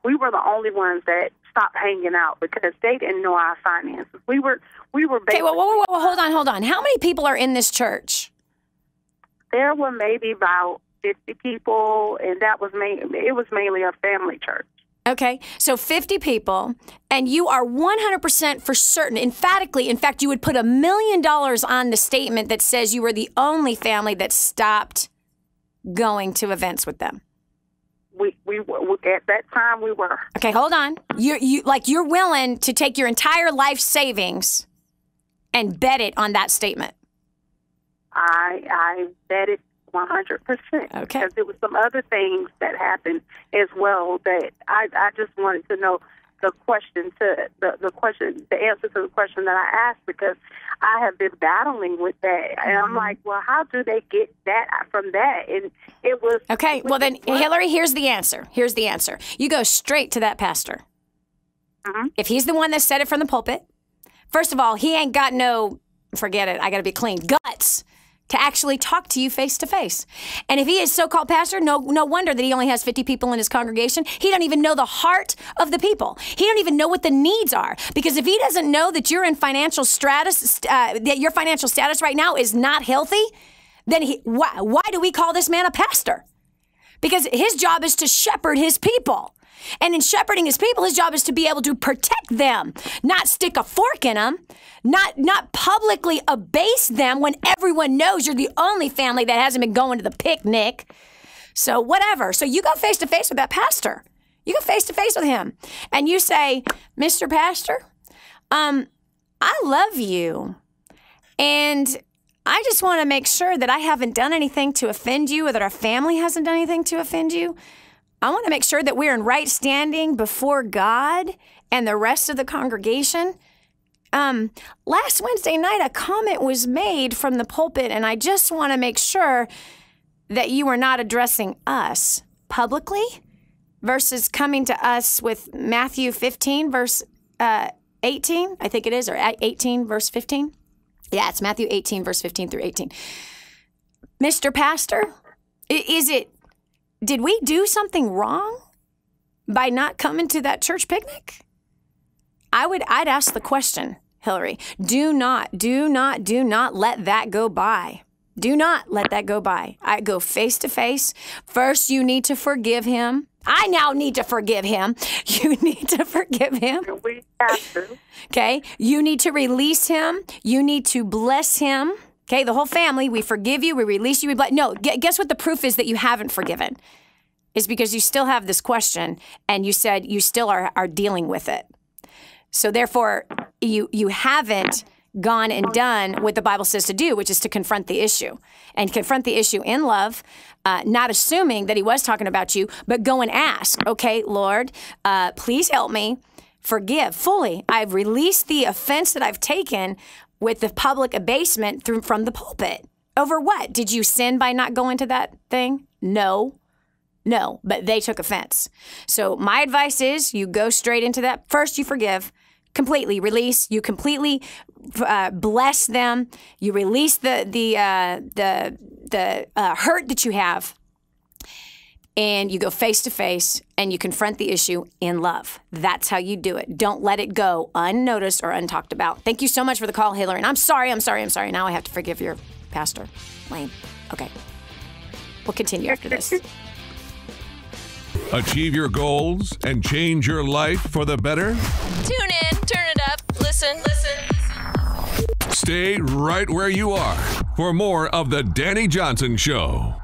we were the only ones that stopped hanging out because they didn't know our finances. We were. Okay, whoa, hold on. How many people are in this church? There were maybe about 50 people, and it was mainly a family church. Okay, so 50 people, and you are 100% for certain, emphatically, in fact, you would put $1 million on the statement that says you were the only family that stopped going to events with them. We at that time we were. Okay, hold on. You're willing to take your entire life savings and bet it on that statement? I bet it 100%. Okay. Because there was some other things that happened as well that I just wanted to know the answer to the question that I asked, because I have been battling with that. And I'm like, well, how do they get that from that? And it was... Okay, well then, Hillary, here's the answer. Here's the answer. You go straight to that pastor. Mm-hmm. If he's the one that said it from the pulpit, first of all, he ain't got no, forget it, I got to be clean, guts to actually talk to you face to face. And if he is so-called pastor, no wonder that he only has 50 people in his congregation. He don't even know the heart of the people. He don't even know what the needs are. Because if he doesn't know that you're in financial status, that your financial status right now is not healthy, then why do we call this man a pastor? Because his job is to shepherd his people. And in shepherding his people, his job is to be able to protect them, not stick a fork in them, not publicly abase them when everyone knows you're the only family that hasn't been going to the picnic. So whatever. So you go face to face with that pastor. You go face to face with him. And you say, Mr. Pastor, I love you. And I just want to make sure that I haven't done anything to offend you, or that our family hasn't done anything to offend you. I want to make sure that we're in right standing before God and the rest of the congregation. Last Wednesday night, a comment was made from the pulpit, and I just want to make sure that you are not addressing us publicly versus coming to us with Matthew 15, verse 18, I think it is, or 18, verse 15. Yeah, it's Matthew 18, verse 15 through 18. Mr. Pastor, did we do something wrong by not coming to that church picnic? I'd ask the question, Hillary. Do not let that go by. Do not let that go by. I go face to face. First, you need to forgive him. I now need to forgive him. You need to forgive him. We have to. Okay? You need to release him. You need to bless him. Okay? The whole family, we forgive you, we release you, we bless. No, guess what the proof is that you haven't forgiven? Is because you still have this question, and you said you still are dealing with it. So therefore, you haven't gone and done what the Bible says to do, which is to confront the issue. And confront the issue in love, not assuming that he was talking about you, but go and ask, okay, Lord, please help me forgive fully. I've released the offense that I've taken with the public abasement from the pulpit. Over what? Did you sin by not going to that thing? No, but they took offense. So my advice is you go straight into that. First, you forgive. Completely release. You completely bless them. You release the hurt that you have, and you go face to face and you confront the issue in love. That's how you do it. Don't let it go unnoticed or untalked about. Thank you so much for the call, Hillary. And I'm sorry. Now I have to forgive your pastor. Lame. Okay. We'll continue after this. Achieve your goals and change your life for the better? Tune in, turn it up, listen. Stay right where you are for more of the Dani Johnson Show.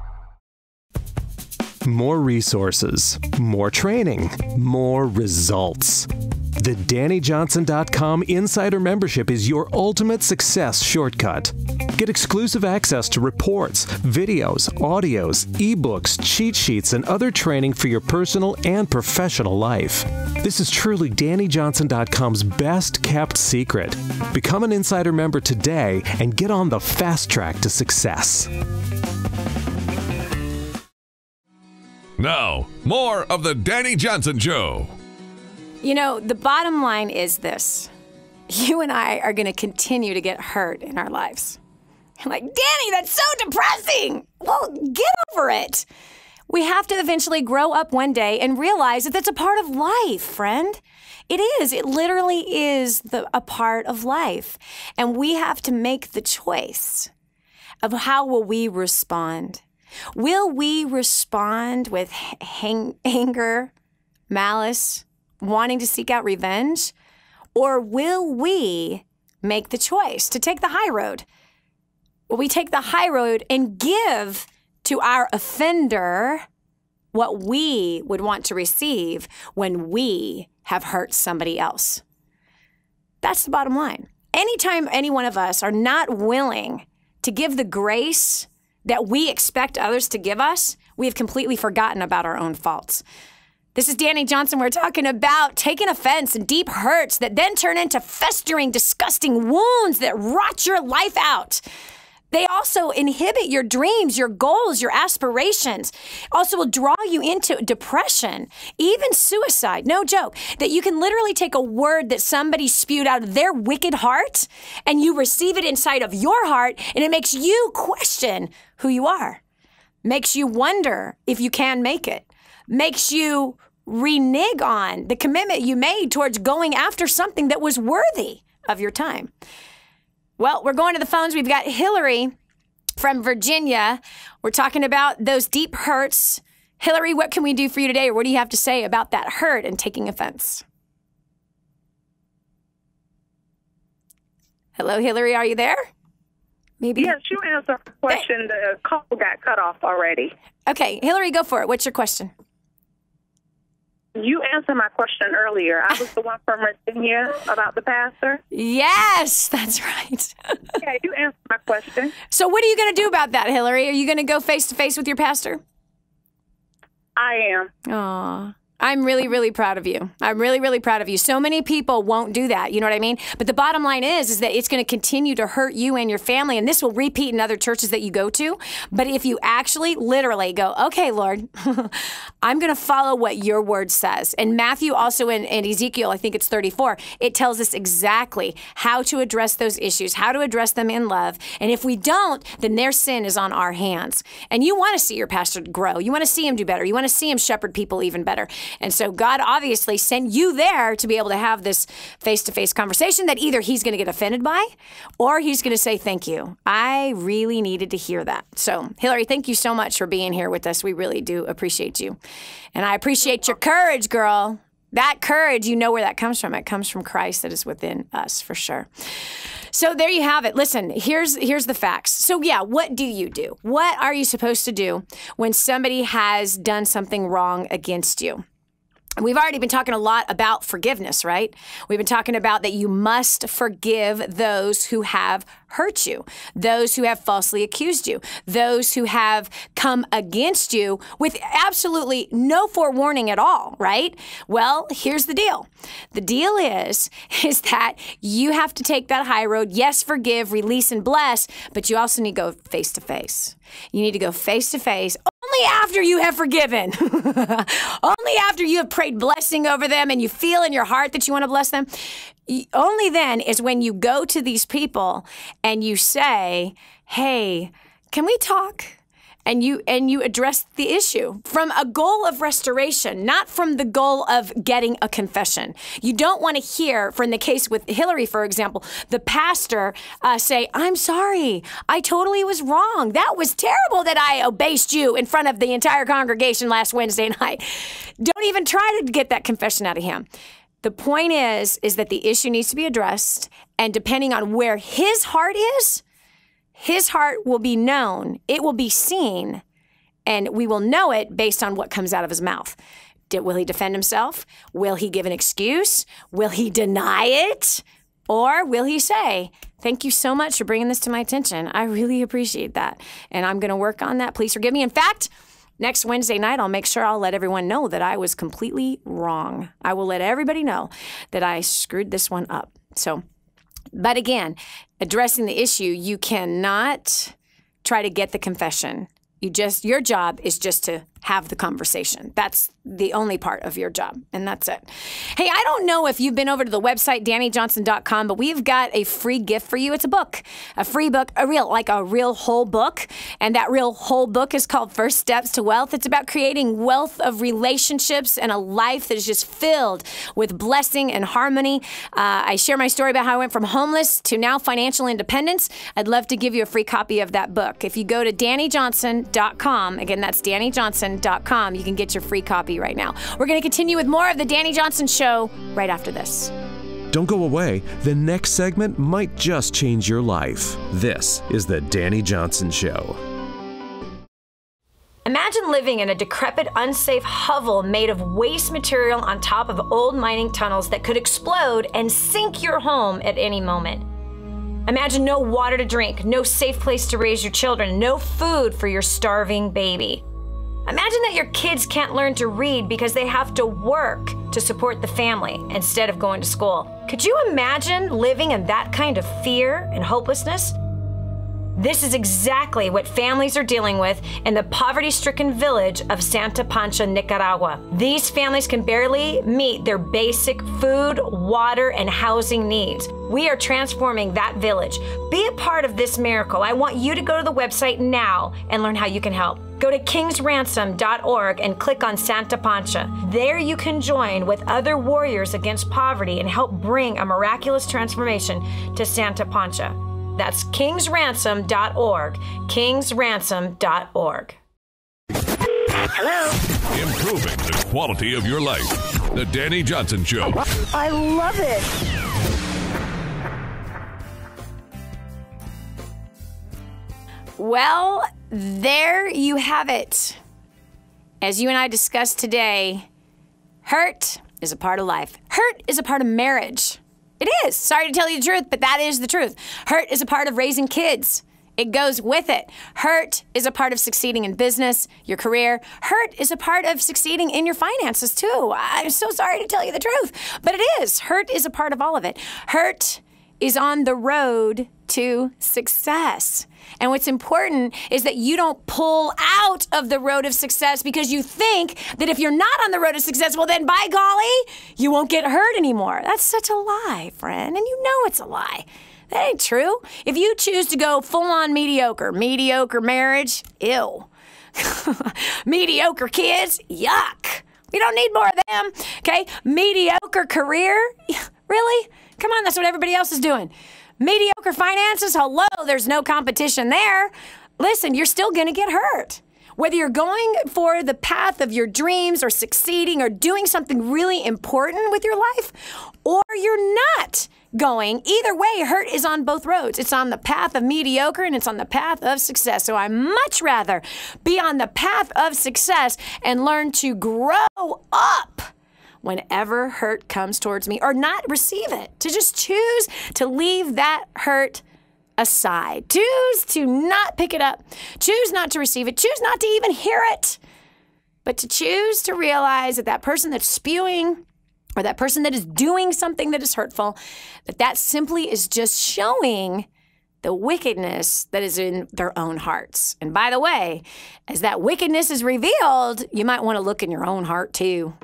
More resources, more training, more results. The DaniJohnson.com Insider Membership is your ultimate success shortcut. Get exclusive access to reports, videos, audios, ebooks, cheat sheets, and other training for your personal and professional life. This is truly DaniJohnson.com's best kept secret. Become an Insider member today and get on the fast track to success. Now, more of the Dani Johnson Show. You know, the bottom line is this. You and I are going to continue to get hurt in our lives. I'm like, Dani, that's so depressing. Well, get over it. We have to eventually grow up one day and realize that that's a part of life, friend. It is. It literally is a part of life. And we have to make the choice of how will we respond. Will we respond with anger, malice, wanting to seek out revenge? Or will we make the choice to take the high road? Will we take the high road and give to our offender what we would want to receive when we have hurt somebody else? That's the bottom line. anytime any one of us are not willing to give the grace that we expect others to give us, we have completely forgotten about our own faults. This is Dani Johnson. We're talking about taking offense and deep hurts that then turn into festering, disgusting wounds that rot your life out. They also inhibit your dreams, your goals, your aspirations. Also will draw you into depression, even suicide. No joke. That you can literally take a word that somebody spewed out of their wicked heart and you receive it inside of your heart, and it makes you question who you are. Makes you wonder if you can make it. Makes you renege on the commitment you made towards going after something that was worthy of your time. Well, we're going to the phones. We've got Hillary from Virginia. We're talking about those deep hurts. Hillary, what can we do for you today? Or what do you have to say about that hurt and taking offense? Hello, Hillary, are you there? Maybe. Yes, you answered the question. The call got cut off already. Okay, Hillary, go for it. What's your question? You answered my question earlier. I was the one from Virginia about the pastor. Yes, that's right. Yeah, you answered my question. So what are you going to do about that, Hillary? Are you going to go face-to-face with your pastor? I am. Aw. I'm really, really proud of you. I'm really, really proud of you. So many people won't do that. You know what I mean? But the bottom line is that it's going to continue to hurt you and your family. And this will repeat in other churches that you go to. But if you actually literally go, okay, Lord, I'm going to follow what your word says. And Matthew also in Ezekiel, I think it's 34, it tells us exactly how to address those issues, how to address them in love. And if we don't, then their sin is on our hands. And you want to see your pastor grow. You want to see him do better. You want to see him shepherd people even better. And so God obviously sent you there to be able to have this face-to-face conversation that either he's going to get offended by or he's going to say, thank you. I really needed to hear that. So, Hillary, thank you so much for being here with us. We really do appreciate you. And I appreciate your courage, girl. That courage, you know where that comes from. It comes from Christ that is within us, for sure. So there you have it. Listen, here's the facts. So yeah, what do you do? What are you supposed to do when somebody has done something wrong against you? We've already been talking a lot about forgiveness, right? We've been talking about that you must forgive those who have hurt you, those who have falsely accused you, those who have come against you with absolutely no forewarning at all, right? Well, here's the deal. The deal is that you have to take that high road. Yes, forgive, release, and bless, but you also need to go face to face. You need to go face to face only after you have forgiven. Only after you have prayed blessing over them and you feel in your heart that you want to bless them. Only then is when you go to these people and you say, hey, can we talk? And you address the issue from a goal of restoration, not from the goal of getting a confession. You don't want to hear, from the case with Hillary, for example, the pastor say, I'm sorry, I totally was wrong. That was terrible that I abased you in front of the entire congregation last Wednesday night. Don't even try to get that confession out of him. The point is that the issue needs to be addressed, and depending on where his heart is, his heart will be known, it will be seen, and we will know it based on what comes out of his mouth. Will he defend himself? Will he give an excuse? Will he deny it? Or will he say, thank you so much for bringing this to my attention. I really appreciate that, and I'm going to work on that. Please forgive me. In fact, next Wednesday night, I'll make sure I'll let everyone know that I was completely wrong. I will let everybody know that I screwed this one up. But again, addressing the issue, you cannot try to get the confession. Your job is just to have the conversation. That's the only part of your job, and that's it. Hey, I don't know if you've been over to the website, DaniJohnson.com, but we've got a free gift for you. It's a book, a free book, a real whole book, and that real whole book is called First Steps to Wealth. It's about creating wealth of relationships and a life that is just filled with blessing and harmony. I share my story about how I went from homeless to now financial independence. I'd love to give you a free copy of that book. If you go to DaniJohnson.com, again, that's DaniJohnson.com, you can get your free copy right now. We're going to continue with more of the Dani Johnson Show right after this. Don't go away. The next segment might just change your life. This is the Dani Johnson Show. Imagine living in a decrepit, unsafe hovel made of waste material on top of old mining tunnels that could explode and sink your home at any moment. Imagine no water to drink, no safe place to raise your children, no food for your starving baby. Imagine that your kids can't learn to read because they have to work to support the family instead of going to school. Could you imagine living in that kind of fear and hopelessness? This is exactly what families are dealing with in the poverty-stricken village of Santa Pancha, Nicaragua. These families can barely meet their basic food, water, and housing needs. We are transforming that village. Be a part of this miracle. I want you to go to the website now and learn how you can help. Go to kingsransom.org and click on Santa Pancha. There you can join with other warriors against poverty and help bring a miraculous transformation to Santa Pancha. That's kingsransom.org. kingsransom.org. Hello. Improving the quality of your life. The Dani Johnson Show. I love it. Well, there you have it. As you and I discussed today, hurt is a part of life. Hurt is a part of marriage. It is. Sorry to tell you the truth, but that is the truth. Hurt is a part of raising kids. It goes with it. Hurt is a part of succeeding in business, your career. Hurt is a part of succeeding in your finances, too. I'm so sorry to tell you the truth, but it is. Hurt is a part of all of it. Hurt is on the road to success. And what's important is that you don't pull out of the road of success because you think that if you're not on the road of success, well then, by golly, you won't get hurt anymore. That's such a lie, friend, and you know it's a lie. That ain't true. If you choose to go full-on mediocre marriage, ew. Mediocre kids, yuck. We don't need more of them, okay? Mediocre career, really? Come on, that's what everybody else is doing. Mediocre finances, hello, there's no competition there. Listen, you're still going to get hurt. Whether you're going for the path of your dreams or succeeding or doing something really important with your life, or you're not going, either way, hurt is on both roads. It's on the path of mediocre and it's on the path of success. So I much rather be on the path of success and learn to grow up whenever hurt comes towards me, or not receive it, to just choose to leave that hurt aside. Choose to not pick it up. Choose not to receive it. Choose not to even hear it. But to choose to realize that that person that's spewing or that person that is doing something that is hurtful, that simply is just showing the wickedness that is in their own hearts. And by the way, as that wickedness is revealed, you might want to look in your own heart too.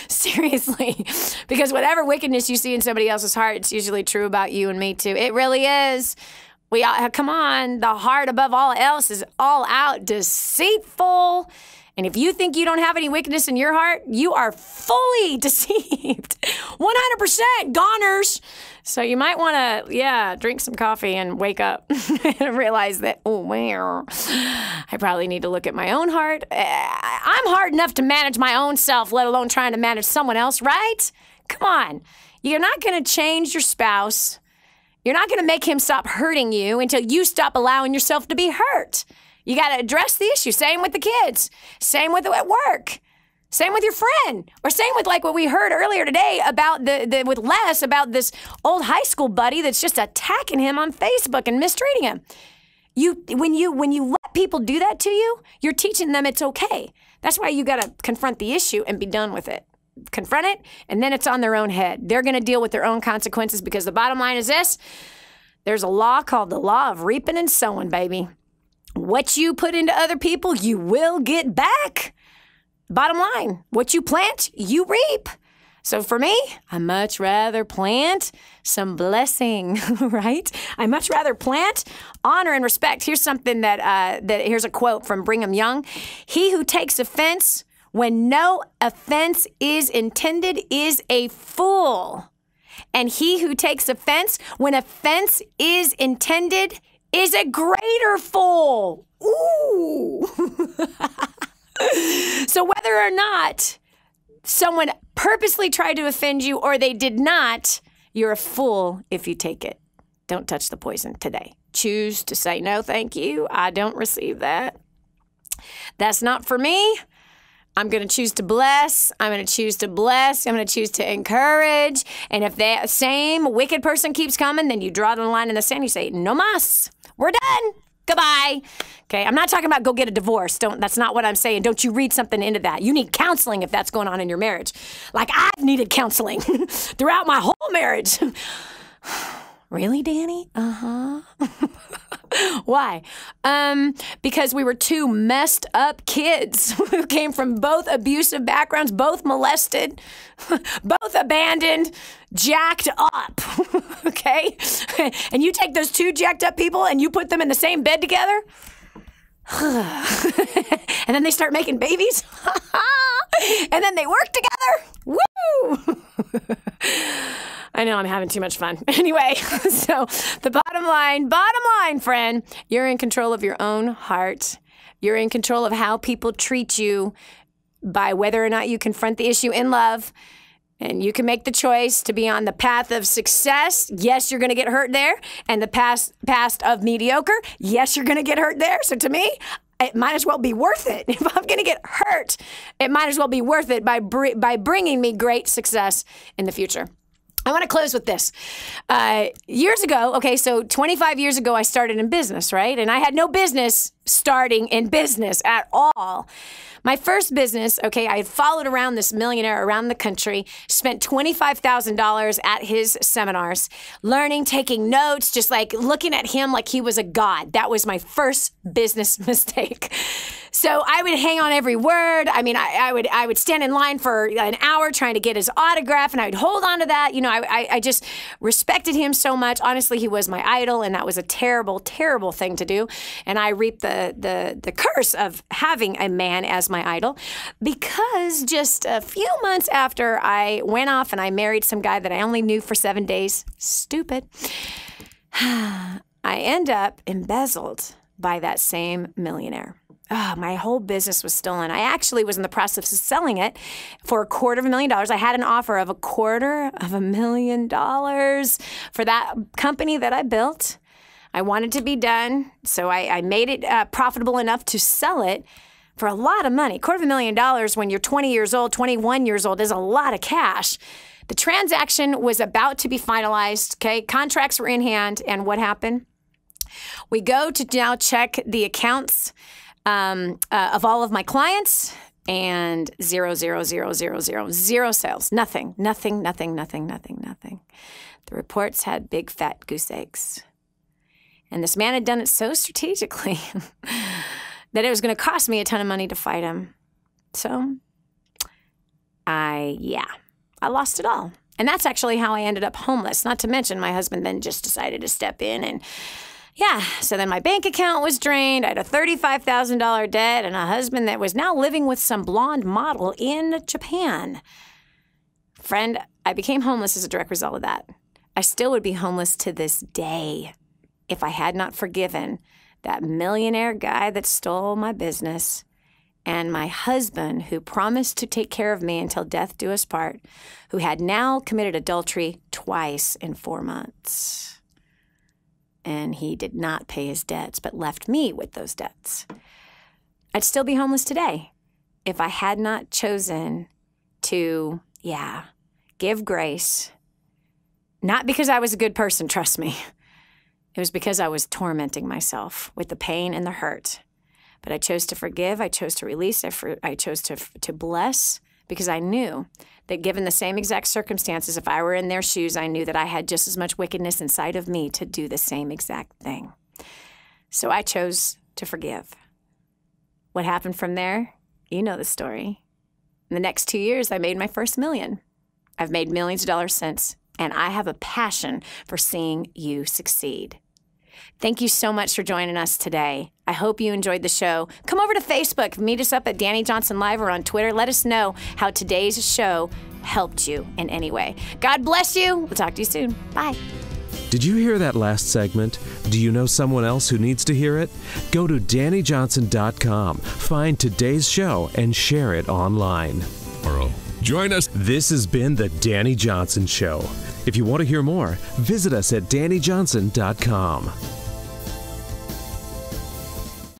Seriously. Because whatever wickedness you see in somebody else's heart, it's usually true about you and me too. It really is. Come on, the heart above all else is all out deceitful. And if you think you don't have any wickedness in your heart, you are fully deceived. 100% goners. So you might want to, drink some coffee and wake up and realize that, I probably need to look at my own heart. I'm hard enough to manage my own self, let alone trying to manage someone else, right? Come on. You're not going to change your spouse. You're not going to make him stop hurting you until you stop allowing yourself to be hurt. You got to address the issue. Same with the kids. Same with at work. Same with your friend. Or same with like what we heard earlier today about with Les about this old high school buddy that's just attacking him on Facebook and mistreating him. When you let people do that to you, you're teaching them it's okay. That's why you got to confront the issue and be done with it. Confront it, and then it's on their own head. They're going to deal with their own consequences because the bottom line is this. There's a law called the law of reaping and sowing, baby. What you put into other people, you will get back. Bottom line, what you plant, you reap. So for me, I much rather plant some blessing, right? I much rather plant honor and respect. Here's something here's a quote from Brigham Young. He who takes offense when no offense is intended is a fool. And he who takes offense when offense is intended is a greater fool. Ooh. So whether or not someone purposely tried to offend you or they did not, you're a fool if you take it. Don't touch the poison today. Choose to say, no, thank you. I don't receive that. That's not for me. I'm going to choose to bless. I'm going to choose to bless. I'm going to choose to encourage. And if that same wicked person keeps coming, then you draw the line in the sand. You say, no mas. We're done. Goodbye. Okay, I'm not talking about go get a divorce. That's not what I'm saying. Don't you read something into that. You need counseling if that's going on in your marriage. Like I've needed counseling throughout my whole marriage. Really, Dani? Uh-huh. Why? Because we were two messed up kids who came from both abusive backgrounds, both molested, both abandoned, jacked up, okay? And you take those two jacked up people and you put them in the same bed together, and then they start making babies, and then they work together. Woo! I know I'm having too much fun. Anyway, so the bottom line, friend, you're in control of your own heart. You're in control of how people treat you by whether or not you confront the issue in love. And you can make the choice to be on the path of success. Yes, you're going to get hurt there. And the path of mediocre. Yes, you're going to get hurt there. So to me, it might as well be worth it. If I'm going to get hurt, it might as well be worth it by bringing me great success in the future. I want to close with this. Years ago, okay, so 25 years ago, I started in business, right? And I had no business starting in business at all. My first business, okay, I had followed around this millionaire around the country, spent $25,000 at his seminars, learning, taking notes, just like looking at him like he was a god. That was my first business mistake. So I would hang on every word. I mean, I would stand in line for an hour trying to get his autograph, and I would hold on to that. You know, I just respected him so much. Honestly, he was my idol, and that was a terrible, terrible thing to do. And I reaped the curse of having a man as my idol, because just a few months after I went off and I married some guy that I only knew for 7 days, stupid, I end up embezzled by that same millionaire. Oh, my whole business was stolen. I actually was in the process of selling it for $250,000. I had an offer of $250,000 for that company that I built. I wanted to be done, so I made it profitable enough to sell it for a lot of money. $250,000 when you're 20 years old, 21 years old is a lot of cash. The transaction was about to be finalized, okay? Contracts were in hand, and what happened? We go to now check the accounts of all of my clients, and zero sales, nothing. The reports had big fat goose eggs. And this man had done it so strategically that it was going to cost me a ton of money to fight him. So I lost it all. And that's actually how I ended up homeless. Not to mention my husband then just decided to step in and so then my bank account was drained. I had a $35,000 debt and a husband that was now living with some blonde model in Japan. Friend, I became homeless as a direct result of that. I still would be homeless to this day if I had not forgiven that millionaire guy that stole my business and my husband who promised to take care of me until death do us part, who had now committed adultery twice in 4 months. And he did not pay his debts, but left me with those debts. I'd still be homeless today if I had not chosen to, give grace. Not because I was a good person, trust me. It was because I was tormenting myself with the pain and the hurt. But I chose to forgive. I chose to release. I chose to bless, because I knew that given the same exact circumstances, if I were in their shoes, I knew that I had just as much wickedness inside of me to do the same exact thing. So I chose to forgive. What happened from there? You know the story. In the next 2 years, I made my first $1 million. I've made millions of dollars since, and I have a passion for seeing you succeed. Thank you so much for joining us today. I hope you enjoyed the show. Come over to Facebook. Meet us up at Dani Johnson Live or on Twitter. Let us know how today's show helped you in any way. God bless you. We'll talk to you soon. Bye. Did you hear that last segment? Do you know someone else who needs to hear it? Go to DaniJohnson.com, find today's show, and share it online. Join us. This has been The Dani Johnson Show. If you want to hear more, visit us at DaniJohnson.com.